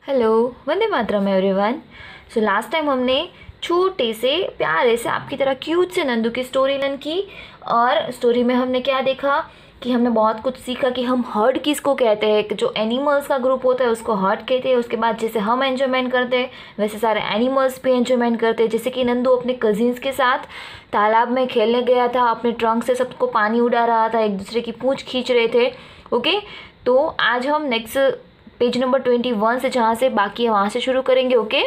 Hello, Vande Mataram everyone. So last time हमने छोटे से प्यारे से आपकी तरह क्यूट से नंदू की स्टोरी लर्न की। और स्टोरी में हमने क्या देखा कि हमने बहुत कुछ सीखा कि हम हर्ड किसको कहते हैं, कि जो एनिमल्स का ग्रुप होता है उसको हर्ड कहते हैं। उसके बाद जैसे हम एंजॉयमेंट करते हैं वैसे सारे एनिमल्स भी एंजॉयमेंट करते हैं। जैसे कि नंदू अपने कजिन्स के साथ तालाब में खेलने गया था, अपने ट्रंक से सबको पानी उड़ा रहा था, एक दूसरे की पूंछ खींच रहे थे। ओके, तो आज हम नेक्स्ट पेज नंबर 21 से जहाँ से बाकी है वहाँ से शुरू करेंगे। ओके,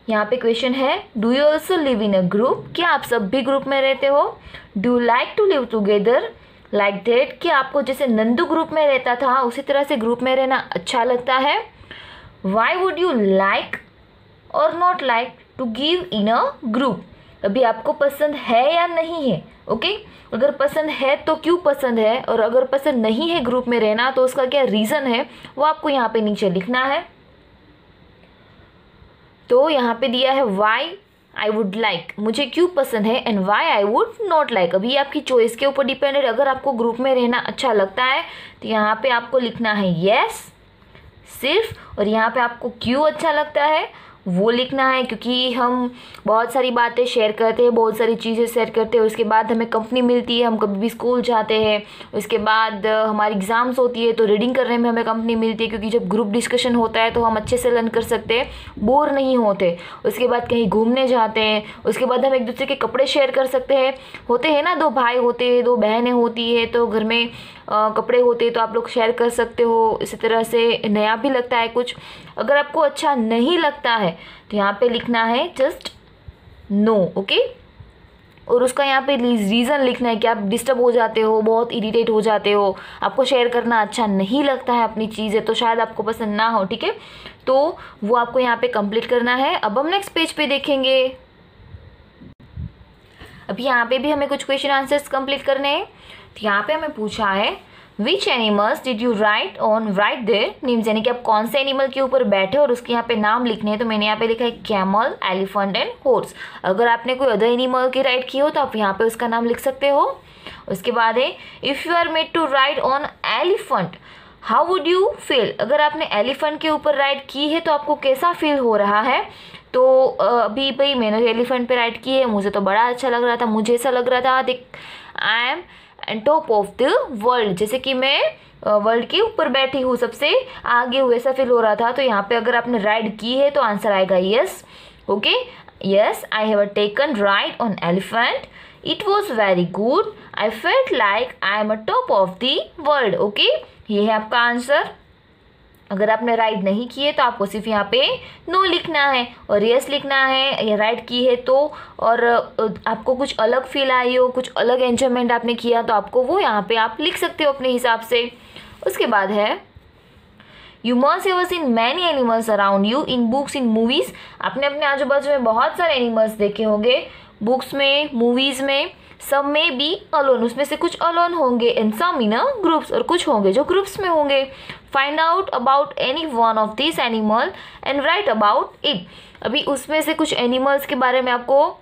यहाँ पे क्वेश्चन है, do you also live in a group? क्या आप सब भी ग्रुप में रहते हो? Do like to live together like that? कि आपको जैसे नंदू ग्रुप में रहता था उसी तरह से ग्रुप में रहना अच्छा लगता है? Why would you like or not like to give in a group? अभी आपको पसंद है या नहीं है? ओके, अगर पसंद है तो क्यों पसंद है, और अगर पसंद नहीं है ग्रुप में रहना तो उसका क्या रीज़न है वो आपको यहाँ पे नीचे लिखना है। तो यहाँ पे दिया है वाई आई वुड लाइक, मुझे क्यों पसंद है, and why I would not like. अभी आपकी चॉइस के ऊपर डिपेंडेड। अगर आपको ग्रुप में रहना अच्छा लगता है तो यहाँ पे आपको लिखना है यस सिर्फ, और यहाँ पे आपको क्यों अच्छा लगता है वो लिखना है, क्योंकि हम बहुत सारी बातें शेयर करते हैं, बहुत सारी चीज़ें शेयर करते हैं। उसके बाद हमें कंपनी मिलती है, हम कभी भी स्कूल जाते हैं, उसके बाद हमारी एग्ज़ाम्स होती है तो रीडिंग करने में हमें कंपनी मिलती है, क्योंकि जब ग्रुप डिस्कशन होता है तो हम अच्छे से लर्न कर सकते हैं, बोर नहीं होते। उसके बाद कहीं घूमने जाते हैं, उसके बाद हम एक दूसरे के कपड़े शेयर कर सकते हैं। होते हैं ना, दो भाई होते हैं, दो बहनें होती है, तो घर में कपड़े होते हैं तो आप लोग शेयर कर सकते हो। इसी तरह से नया भी लगता है कुछ। अगर आपको अच्छा नहीं लगता है तो यहाँ पे लिखना है जस्ट नो। ओके, और उसका यहाँ पे रीज़न लिखना है कि आप डिस्टर्ब हो जाते हो, बहुत इरिटेट हो जाते हो, आपको शेयर करना अच्छा नहीं लगता है अपनी चीज़ें, तो शायद आपको पसंद ना हो। ठीक है, तो वो आपको यहाँ पे कंप्लीट करना है। अब हम नेक्स्ट पेज पे देखेंगे। अब यहाँ पे भी हमें कुछ क्वेश्चन आंसर्स कंप्लीट करने हैं। तो यहाँ पे हमें पूछा है which animals did you right on right their names, यानी कि आप कौन से एनिमल के ऊपर बैठे और उसके यहाँ पे नाम लिखने हैं। तो मैंने यहाँ पे लिखा है कैमल, एलिफेंट एंड हॉर्स। अगर आपने कोई अदर एनिमल की राइट की हो तो आप यहाँ पे उसका नाम लिख सकते हो। उसके बाद है if you are made to write on elephant how would you feel? अगर आपने एलिफेंट के ऊपर राइट की है तो आपको कैसा फील हो रहा है? तो अभी भाई मैंने एलिफेंट पे राइट की है, मुझे तो बड़ा अच्छा लग रहा था। मुझे ऐसा लग रहा था देख I am and top of the world, जैसे कि मैं वर्ल्ड के ऊपर बैठी हूँ, सबसे आगे हूँ, ऐसा फील हो रहा था। तो यहाँ पे अगर आपने राइट की है तो आंसर आएगा yes. Okay, yes I have taken right on elephant, it was very good, I felt like I am a top of the world. Okay, ये है आपका आंसर। अगर आपने राइट नहीं की है तो आपको सिर्फ यहाँ पे नो लिखना है और यस लिखना है, या राइट की है तो, और आपको कुछ अलग फील आई हो, कुछ अलग एंजॉयमेंट आपने किया तो आपको वो यहाँ पे आप लिख सकते हो अपने हिसाब से। उसके बाद है you must have seen many animals around you in books in movies. आपने अपने आजू बाजू में बहुत सारे एनिमल्स देखे होंगे, बुक्स में, मूवीज़ में। सब में बी अलोन, उसमें से कुछ अलोन होंगे, एंड सम इन ग्रुप्स, और कुछ होंगे जो ग्रुप्स में होंगे। Find out about any one of this animal and right about it. अभी उसमें से कुछ एनिमल्स के बारे में आपको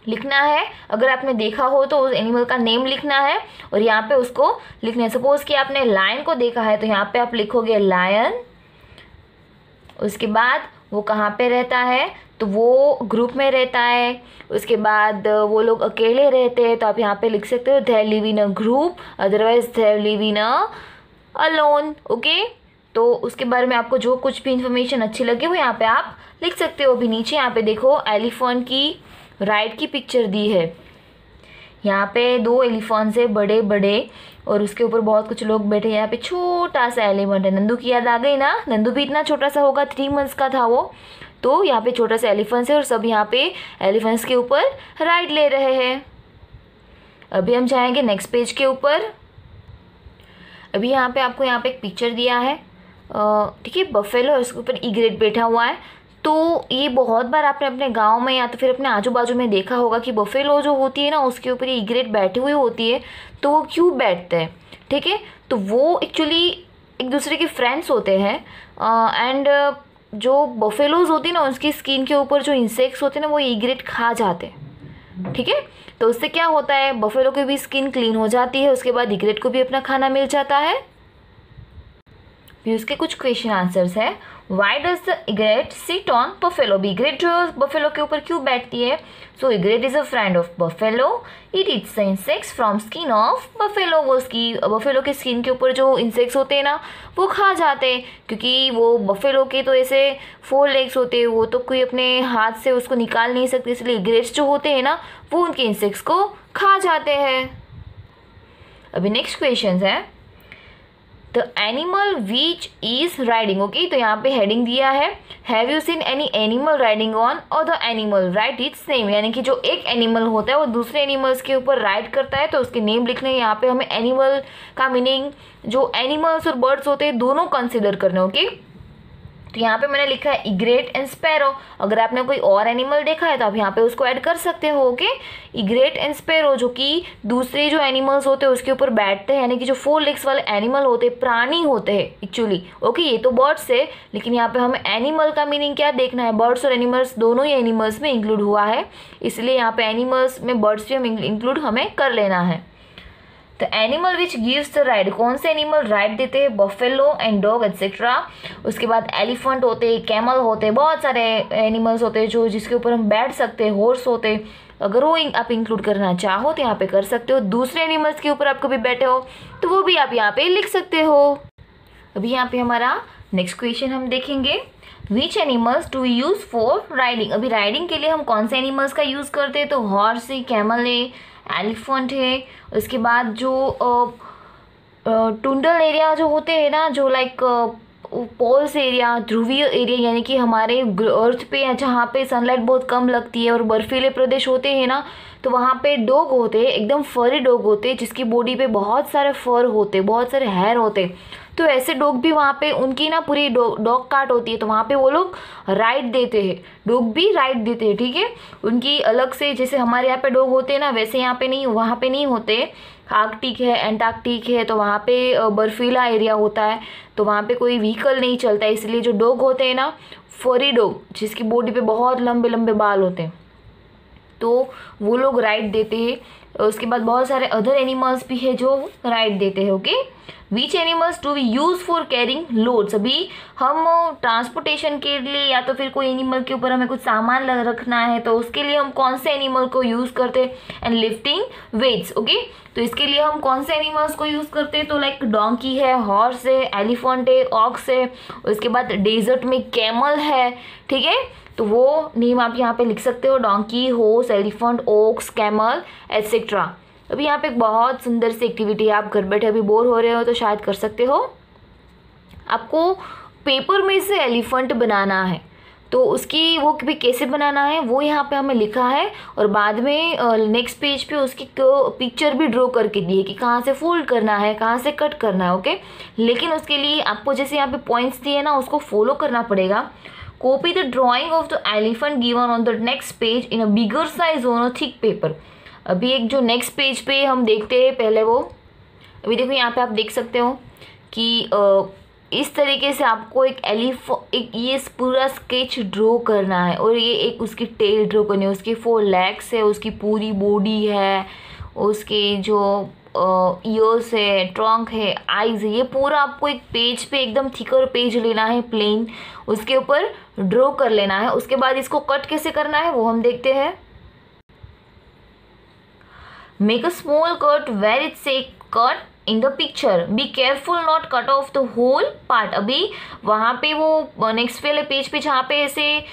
लिखना है। अगर आपने देखा हो तो उस एनिमल का नेम लिखना है और यहाँ पे उसको लिखना है। सपोज कि आपने लायन को देखा है तो यहाँ पे आप लिखोगे लायन। उसके बाद वो कहाँ पे रहता है, तो वो ग्रुप में रहता है। उसके बाद वो लोग अकेले रहते हैं तो आप यहाँ पे लिख सकते हो they live in a group, otherwise they live in a alone. Okay, तो उसके बारे में आपको जो कुछ भी इंफॉर्मेशन अच्छी लगे वो यहाँ पे आप लिख सकते हो। अभी नीचे यहाँ पे देखो एलिफेंट की राइट की पिक्चर दी है। यहाँ पे दो एलिफेंट्स है बड़े बड़े, और उसके ऊपर बहुत कुछ लोग बैठे हैं। यहाँ पे छोटा सा एलिफेंट है। नंदू की याद आ गई ना, नंदू भी इतना छोटा सा होगा, 3 मंथ्स का था वो। तो यहाँ पे छोटा सा एलिफेंट्स है और सब यहाँ पे एलिफेंट्स के ऊपर राइड ले रहे हैं। अभी हम जाएंगे नेक्स्ट पेज के ऊपर। अभी यहाँ पे आपको यहाँ पे एक पिक्चर दिया है, ठीक है, बफेलो, उसके ऊपर ईग्रेट बैठा हुआ है। तो ये बहुत बार आपने अपने गांव में या तो फिर अपने आजू बाजू में देखा होगा कि बफेलो जो होती है ना उसके ऊपर ये ईग्रेट बैठी हुई होती है। तो वो क्यों बैठते हैं? ठीक है, तो वो एक्चुअली एक दूसरे के फ्रेंड्स होते हैं, एंड जो बफेलोज होती है ना उसकी स्किन के ऊपर जो इंसेक्ट्स होते हैं ना वो ईग्रेट खा जाते हैं। ठीक है, तो उससे क्या होता है, बफेलो की भी स्किन क्लीन हो जाती है, उसके बाद ईग्रेट को भी अपना खाना मिल जाता है। फिर उसके कुछ क्वेश्चन आंसर्स है। Why does the egret sit on buffalo, egret जो बफेलो के ऊपर क्यों बैठती है? So egret is a friend of buffalo, it eats the insects from skin of buffalo, वो उसकी बफेलो के स्किन के ऊपर जो इंसेक्ट्स होते हैं ना वो खा जाते हैं, क्योंकि वो बफेलो के तो ऐसे 4 लेग्स होते हैं, वो तो कोई अपने हाथ से उसको निकाल नहीं सकते, इसलिए इग्रेट्स जो होते हैं ना वो उनके इंसेक्ट्स को खा जाते हैं। अभी नेक्स्ट क्वेश्चन है, the animal which is riding, okay, तो यहाँ पे हेडिंग दिया है, have you seen any animal riding on और the animal write its name, यानी कि जो एक एनिमल होता है वो दूसरे एनिमल्स के ऊपर राइड करता है तो उसके नेम लिखने। यहाँ पे हमें एनिमल का मीनिंग जो एनिमल्स और बर्ड्स होते हैं दोनों कंसिडर करने, ओके। तो यहाँ पे मैंने लिखा है इग्रेट एंड स्पैरो, अगर आपने कोई और एनिमल देखा है तो आप यहाँ पे उसको ऐड कर सकते हो, ओके। इग्रेट एंड स्पैरो जो कि दूसरे जो एनिमल्स होते हैं उसके ऊपर बैठते हैं, यानी कि जो 4 लेग्स वाले एनिमल होते हैं, प्राणी होते हैं एक्चुअली, ओके। ये तो बर्ड्स है, लेकिन यहाँ पे हमें एनिमल का मीनिंग क्या देखना है, बर्ड्स और एनिमल्स दोनों ही एनिमल्स में इंक्लूड हुआ है, इसलिए यहाँ पे एनिमल्स में बर्ड्स भी हम इंक्लूड हमें कर लेना है। The animal which gives the ride, कौन से एनिमल राइड देते हैं? Buffalo and dog etcetera. उसके बाद एलिफेंट होते हैं, कैमल होते हैं, बहुत सारे एनिमल्स होते हैं जो जिसके ऊपर हम बैठ सकते हैं, हॉर्स होते हैं, अगर वो आप इंक्लूड करना चाहो तो यहाँ पे कर सकते हो। दूसरे एनिमल्स के ऊपर आप कभी बैठे हो तो वो भी आप यहाँ पे लिख सकते हो। अभी यहाँ पे हमारा नेक्स्ट क्वेश्चन हम देखेंगे, विच animals do use for riding. अभी राइडिंग के लिए हम कौन से एनिमल्स का यूज़ करते हैं? तो हॉर्स है, कैमल है, एलिफेंट है, उसके बाद जो टुंडल एरिया जो होते हैं ना, जो लाइक पोल्स एरिया, ध्रुवीय एरिया, यानी कि हमारे अर्थ पे जहाँ पे सनलाइट बहुत कम लगती है और बर्फीले प्रदेश होते हैं ना, तो वहाँ पे डॉग होते हैं, एकदम फरी डॉग होते हैं जिसकी बॉडी पे बहुत सारे फर होते, बहुत सारे हेयर होते, तो ऐसे डॉग भी वहाँ पे उनकी ना पूरी डॉग कार्ट होती है, तो वहाँ पे वो लोग राइड देते हैं, डॉग भी राइड देते हैं, ठीक है। उनकी अलग से, जैसे हमारे यहाँ पे डॉग होते हैं ना वैसे यहाँ पे नहीं, वहाँ पे नहीं होते। आर्कटिक है, एंटार्कटिक है, तो वहाँ पे बर्फीला एरिया होता है, तो वहाँ पे कोई व्हीकल नहीं चलता है, इसलिए जो डॉग होते हैं ना, फरी डॉग जिसकी बॉडी पे बहुत लंबे लंबे बाल होते हैं, तो वो लोग राइड देते हैं। उसके बाद बहुत सारे अदर एनिमल्स भी है जो राइड देते हैं, okay. Which animals do we use for carrying loads, अभी हम ट्रांसपोर्टेशन के लिए या तो फिर कोई एनिमल के ऊपर हमें कुछ सामान रखना है तो उसके लिए हम कौन से एनिमल को यूज़ करते हैं? And lifting weights, okay. तो इसके लिए हम कौन से एनिमल्स को यूज़ करते हैं? तो लाइक डोंकी है, हॉर्स है, एलिफेंट है, ऑक्स है, उसके बाद डेजर्ट में कैमल है, ठीक है। तो वो नेम आप यहाँ पे लिख सकते हो, donkey, horse, elephant, ox, camel etcetera. अभी यहाँ पे एक बहुत सुंदर सी एक्टिविटी है, आप घर बैठे अभी बोर हो रहे हो तो शायद कर सकते हो। आपको पेपर में से एलिफेंट बनाना है, तो उसकी वो भी कैसे बनाना है वो यहाँ पे हमें लिखा है, और बाद में नेक्स्ट पेज पे उसकी पिक्चर भी ड्रॉ करके दी है कि कहाँ से फोल्ड करना है, कहाँ से कट करना है, ओके। लेकिन उसके लिए आपको जैसे यहाँ पे पॉइंट्स दिए ना उसको फॉलो करना पड़ेगा। Copy the drawing of the elephant given on the next page in a bigger size on a thick paper. अभी एक जो नेक्स्ट पेज पे हम देखते हैं पहले वो, अभी देखो यहाँ पे आप देख सकते हो कि इस तरीके से आपको एक ये पूरा स्केच ड्रॉ करना है, और ये एक उसकी टेल ड्रॉ करनी है, उसके 4 लेग्स है, उसकी पूरी बॉडी है, उसके जो ईयर्स है, ट्रंक है, आईज है, ये पूरा आपको एक पेज पे एकदम थिकर पेज लेना है प्लेन, उसके ऊपर ड्रॉ कर लेना है। उसके बाद इसको कट कैसे करना है वो हम देखते हैं। Make a small cut where it say cut in the picture, be careful not cut off the whole part. अभी वहाँ पे वो नेक्स्ट वाले पेज पे जहाँ पे ऐसे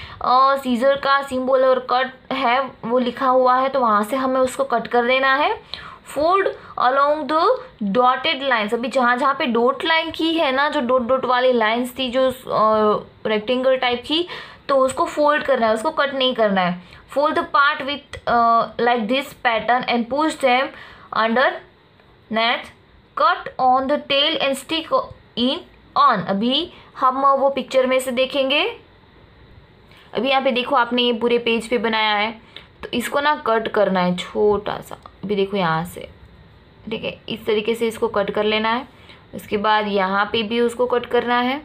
सीजर का सिंबल और कट है वो लिखा हुआ है, तो वहाँ से हमें उसको कट कर देना है। Fold along the dotted lines, अभी जहाँ जहाँ पे डॉट लाइन की है ना, जो डॉट डॉट वाली लाइन्स थी जो रेक्टेंगल टाइप की, तो उसको फोल्ड करना है, उसको कट नहीं करना है। Fold the part with like this pattern and push them under net, cut on the tail and stick in on. अभी हम वो पिक्चर में से देखेंगे। अभी यहाँ पे देखो आपने ये पूरे पेज पे बनाया है, तो इसको ना कट करना है छोटा सा, अभी देखो यहाँ से, ठीक है, इस तरीके से इसको कट कर लेना है। उसके बाद यहाँ पे भी उसको कट करना है,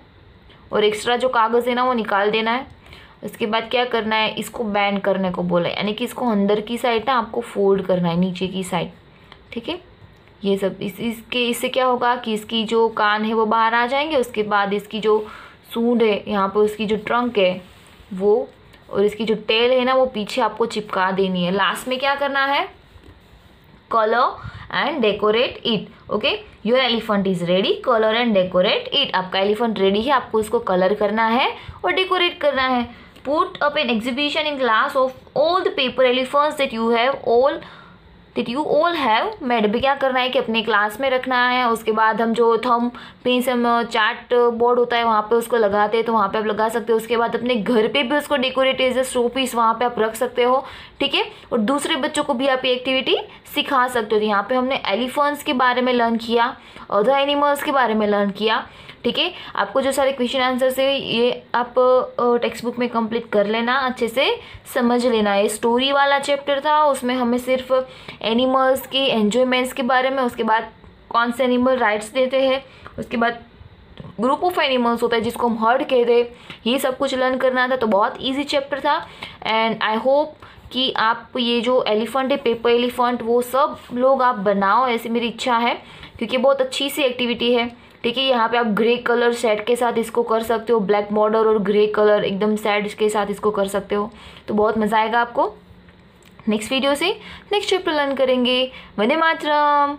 और एक्स्ट्रा जो कागज़ है ना वो निकाल देना है। उसके बाद क्या करना है, इसको बैंड करने को बोला है, यानी कि इसको अंदर की साइड ना आपको फोल्ड करना है, नीचे की साइड, ठीक है। ये सब इससे क्या होगा कि इसकी जो कान है वो बाहर आ जाएंगे, उसके बाद इसकी जो सूंड है यहाँ पे, उसकी जो ट्रंक है वो, और इसकी जो टेल है ना वो पीछे आपको चिपका देनी है। लास्ट में क्या करना है, colour and decorate it. Okay, your elephant is ready, colour and decorate it. आपका एलिफेंट रेडी है, आपको इसको कलर करना है और डेकोरेट करना है। Put up an exhibition in class of all the paper elephants that you all have made. भी क्या करना है कि अपने क्लास में रखना है। उसके बाद हम जो थम पेंसिल चार्ट बोर्ड होता है वहाँ पे उसको लगाते हैं, तो वहाँ पे आप लगा सकते हो। उसके बाद अपने घर पे भी उसको decorate as a show piece वहाँ पे आप रख सकते हो, ठीक है। और दूसरे बच्चों को भी आप ये एक्टिविटी सिखा सकते हो। तो यहाँ पे हमने एलिफेंट्स के बारे में लर्न किया, अदर एनिमल्स के बारे में लर्न किया, ठीक है। आपको जो सारे क्वेश्चन आंसर्स है ये आप टेक्स्ट बुक में कंप्लीट कर लेना, अच्छे से समझ लेना। ये स्टोरी वाला चैप्टर था, उसमें हमें सिर्फ एनिमल्स के एन्जॉयमेंट्स के बारे में, उसके बाद कौन से एनिमल राइट्स देते हैं, उसके बाद ग्रुप ऑफ एनिमल्स होता है जिसको हम हर्ड कहते हैं, ये सब कुछ लर्न करना था। तो बहुत ईजी चैप्टर था एंड आई होप कि आप ये जो एलिफेंट है, पेपर एलिफेंट, वो सब लोग आप बनाओ, ऐसी मेरी इच्छा है, क्योंकि बहुत अच्छी सी एक्टिविटी है, ठीक है। यहाँ पे आप ग्रे कलर सेट के साथ इसको कर सकते हो, ब्लैक बॉर्डर और ग्रे कलर एकदम सेट के साथ इसको कर सकते हो, तो बहुत मज़ा आएगा आपको। नेक्स्ट वीडियो से नेक्स्ट चैप्टर लर्न करेंगे। वंदे मातरम।